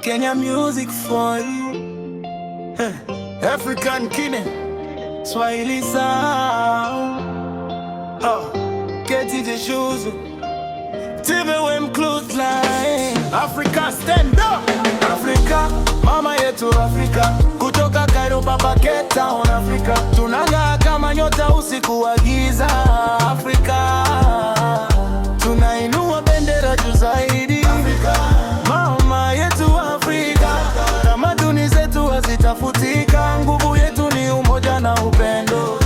Kenya music for you. African Kine, Swahili sound. Get the shoes, TVM clothesline. Africa stand up. Africa, mama yetu Afrika. Kutoka Cairo mpaka Cape Town Afrika. Tunang'aa kama nyota usiku wa giza Afrika. Tunainua bendera juu zaidi Afrika. Mama yetu Afrika. Tamaduni zetu hazitafutika. Nguvu yetu ni umoja na upendo.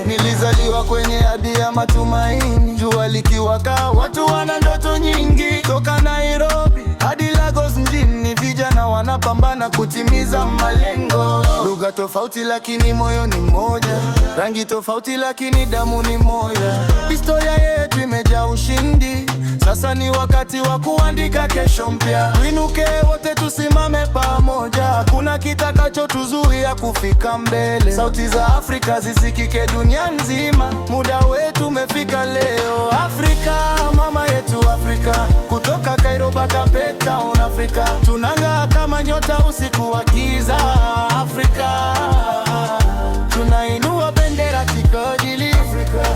Nilizaliwa kwenye hadi ya matumaini. Jua likiwaka watu wana ndoto nyingi. Toka Nairobi hadi Lagos mjini, vijana wanapambana kutimiza malengo. Lugha tofauti lakini moyo ni moja. Rangi tofauti lakini damu ni moja. Historia yetu imejaa ushindi. Sasa ni wakati wa kuandika kesho mpya. Tuinuke wote tusimame pamoja. Hakuna kitakachotuzuia kufika mbele. Sauti za Afrika zisikike dunia nzima. Muda wetu umefika leo. Afrika, mama yetu Afrika. Kutoka Cairo mpaka Cape Town Afrika. Tunang'aa kama nyota usiku wa giza Afrika. Tunainua bendera kikojili Afrika.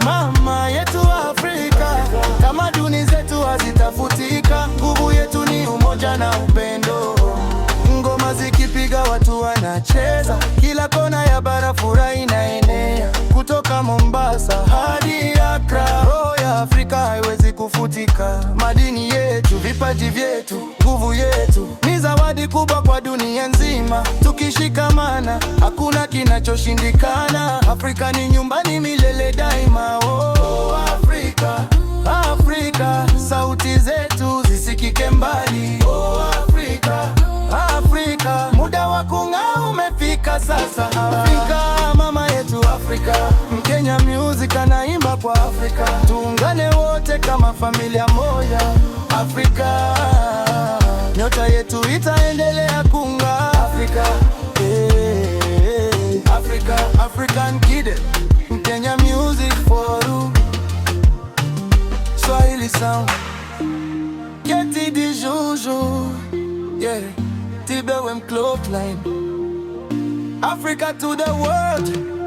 Mama yetu Afrika. Tamaduni zetu hazitafutika. Nguvu yetu ni umoja na upendo. Ngoma zikipiga watu wanacheza. Kila kona ya bara furaha inaenea. Kutoka Mombasa hadi Accra, roho ya Afrika haiwezi kufutika. Madini yetu, vipaji vyetu, nguvu yetu ni zawadi kubwa kwa dunia nzima. Tukishikamana hakuna kinachoshindikana. Afrika ni nyumbani milele daima. Oh, Afrika, Afrika, sauti zetu zisikike mbali. Oh, Afrika, Afrika, muda wa kung'aa umefika sasa. Afrika, mama yetu Afrika. Mkenya music anaimba kwa Afrika. Tuungane wote kama familia moja Afrika. Nyota yetu itaendelea kung'aa Afrika. Africa, African Kid. Kenya music for you. Swahili sound. Get the juju. Yeah, TVM clothesline. Africa to the world.